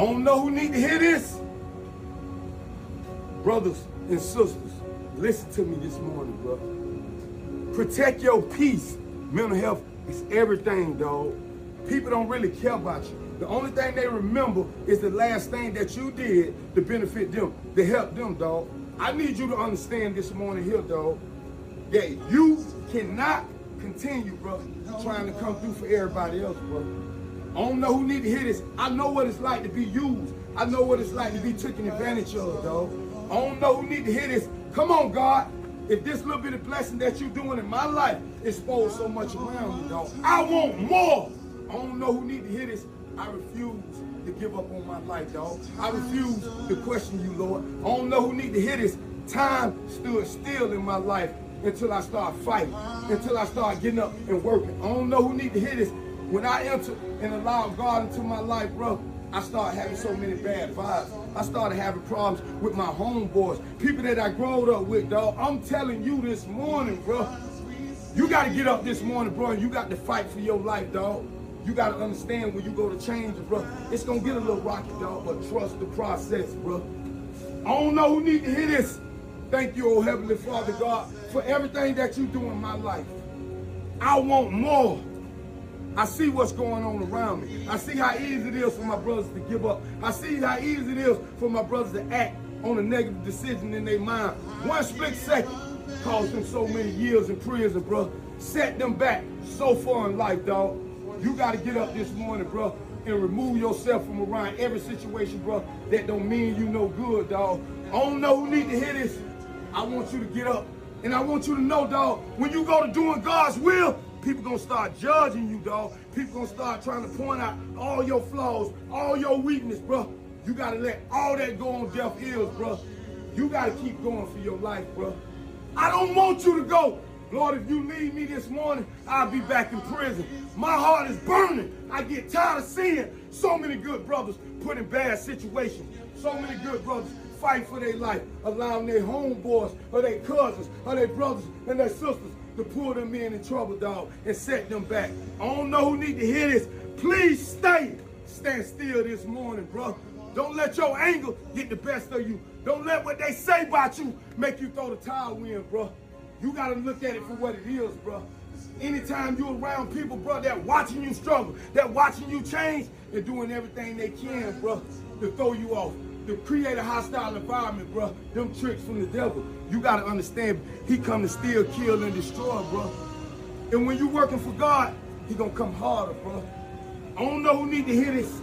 I don't know who need to hear this. Brothers and sisters, listen to me this morning, bro. Protect your peace. Mental health is everything, dog. People don't really care about you. The only thing they remember is the last thing that you did to benefit them, to help them, dog. I need you to understand this morning here, dog, that you cannot continue, bro, trying to come through for everybody else, bro. I don't know who need to hear this. I know what it's like to be used. I know what it's like to be taken advantage of, dog. I don't know who need to hear this. Come on, God. If this little bit of blessing that you're doing in my life exposed so much around me, dog, I want more. I don't know who need to hear this. I refuse to give up on my life, dog. I refuse to question you, Lord. I don't know who need to hear this. Time stood still in my life until I start fighting, until I start getting up and working. I don't know who need to hear this. When I enter and allow God into my life, bro, I started having so many bad vibes. I started having problems with my homeboys, people that I growed up with, dog. I'm telling you this morning, bro, you got to get up this morning, bro, and you got to fight for your life, dog. You got to understand when you go to change it, bro, it's going to get a little rocky, dog, but trust the process, bro. I don't know who need to hear this. Thank you, oh Heavenly Father, God, for everything that you do in my life. I want more. I see what's going on around me. I see how easy it is for my brothers to give up. I see how easy it is for my brothers to act on a negative decision in their mind. One split second cost them so many years in prison, bro. Set them back so far in life, dog. You got to get up this morning, bro, and remove yourself from around every situation, bro, that don't mean you no good, dog. I don't know who need to hear this. I want you to get up, and I want you to know, dog, when you go to doing God's will, people gonna start judging you, dog. People gonna start trying to point out all your flaws, all your weakness, bro. You gotta let all that go on deaf ears, bro. You gotta keep going for your life, bro. I don't want you to go. Lord, if you leave me this morning, I'll be back in prison. My heart is burning. I get tired of seeing so many good brothers put in bad situations. So many good brothers fight for their life, allowing their homeboys or their cousins or their brothers and their sisters to pull them in trouble, dog, and set them back. I don't know who need to hear this. Please stand still this morning, bro. Don't let your anger get the best of you. Don't let what they say about you make you throw the towel in, bro. You got to look at it for what it is, bro. Anytime you're around people, bro, that watching you struggle, that watching you change, they're doing everything they can, bro, to throw you off, to create a hostile environment, bro. Them tricks from the devil. You got to understand, he come to steal, kill, and destroy, bro. And when you working for God, he going to come harder, bro. I don't know who need to hear this.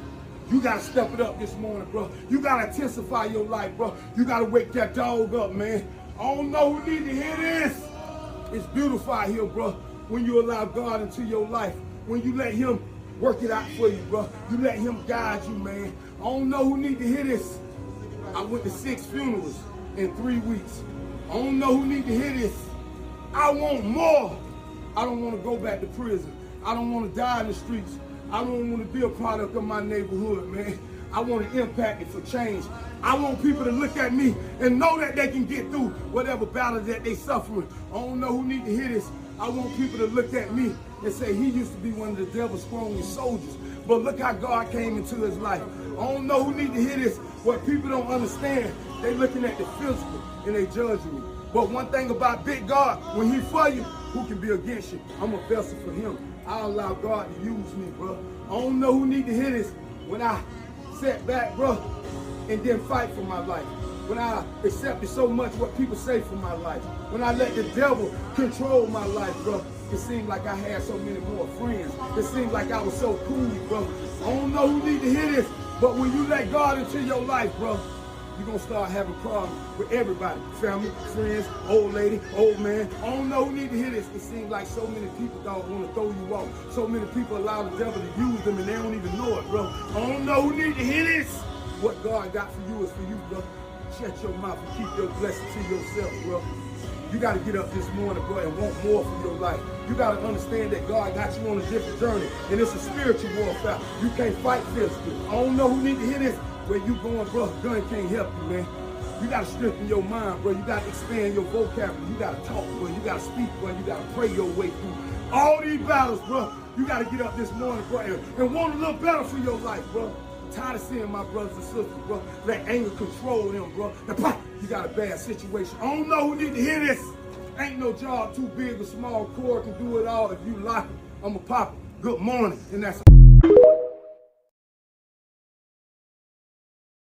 You got to step it up this morning, bro. You got to intensify your life, bro. You got to wake that dog up, man. I don't know who need to hear this. It's beautiful out here, bro, when you allow God into your life. When you let him work it out for you, bro. You let him guide you, man. I don't know who need to hear this. I went to 6 funerals in 3 weeks. I don't know who need to hear this. I want more. I don't want to go back to prison. I don't want to die in the streets. I don't want to be a product of my neighborhood, man. I want to impact it for change. I want people to look at me and know that they can get through whatever battle that they suffering. I don't know who need to hear this. I want people to look at me and say, he used to be one of the devil's strongest soldiers, but look how God came into his life. I don't know who need to hear this. What people don't understand, they looking at the physical and they judging me. But one thing about big God, when he for you, who can be against you? I'm a vessel for him. I allow God to use me, bro. I don't know who need to hear this. When I set back, bro, and then fight for my life. When I accepted so much what people say for my life. When I let the devil control my life, bro. It seemed like I had so many more friends. It seemed like I was so cool, bro. I don't know who need to hear this, but when you let God into your life, bro, you're going to start having problems with everybody. Family, friends, old lady, old man. I don't know who need to hear this. It seems like so many people don't want to throw you off. So many people allow the devil to use them and they don't even know it, bro. I don't know who need to hear this. What God got for you is for you, bro. Shut your mouth and keep your blessing to yourself, bro. You got to get up this morning, bro, and want more for your life. You got to understand that God got you on a different journey, and it's a spiritual warfare. You can't fight physically. I don't know who need to hear this. Where you going, bro, gun can't help you, man. You got to strengthen your mind, bro. You got to expand your vocabulary. You got to talk, bro. You got to speak, bro. You got to pray your way through all these battles, bro. You got to get up this morning, bro, and want a little better for your life, bro. I'm tired of seeing my brothers and sisters, bro. Let anger control them, bro. Now, pop, you got a bad situation. I don't know who need to hear this. Ain't no job too big or small. Cord can do it all. If you like it, I'm a pop. Good morning. And that's